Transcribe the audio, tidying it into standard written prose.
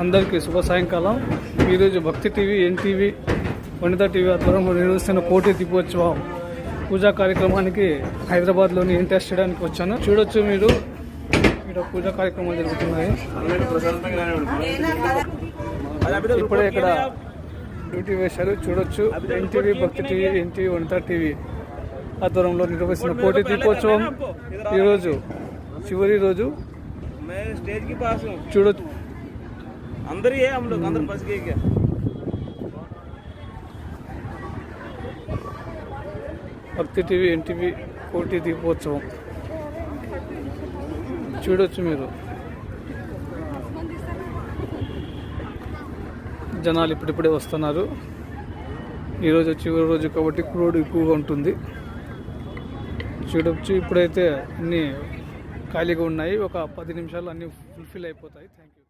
అందరికీ శుభ సాయంకాలం. ఈరోజు భక్తి టీవీ, ఎన్టీవీ, వనితా టీవీ ఆధ్వర్యంలో నిర్వహిస్తున్న కోటి దీపోత్సవం పూజా కార్యక్రమానికి హైదరాబాద్లోని ఎన్టీఆర్ స్టేడియానికి వచ్చాను. చూడొచ్చు మీరు ఇక్కడ పూజా కార్యక్రమాలు జరుగుతున్నాయి. ఇప్పుడే ఇక్కడ డ్యూటీ వేశారు. చూడొచ్చు ఎన్టీవీ, భక్తి టీవీ, ఎన్టీవీ, వనితా టీవీ ఆధ్వర్యంలో నిర్వహిస్తున్న కోటి దీపోత్సవం ఈరోజు చివరి రోజు. చూడొచ్చు భక్తి టీవీ, ఎన్టీవీ కోటి దీపోత్సవం చూడొచ్చు మీరు. జనాలు ఇప్పుడిప్పుడే వస్తున్నారు. ఈరోజు చివరి రోజు కాబట్టి క్రౌడ్ ఎక్కువగా ఉంటుంది. చూడొచ్చు ఇప్పుడైతే అన్నీ ఖాళీగా ఉన్నాయి. ఒక 10 నిమిషాలు అన్నీ ఫుల్ఫిల్ అయిపోతాయి. Thank you.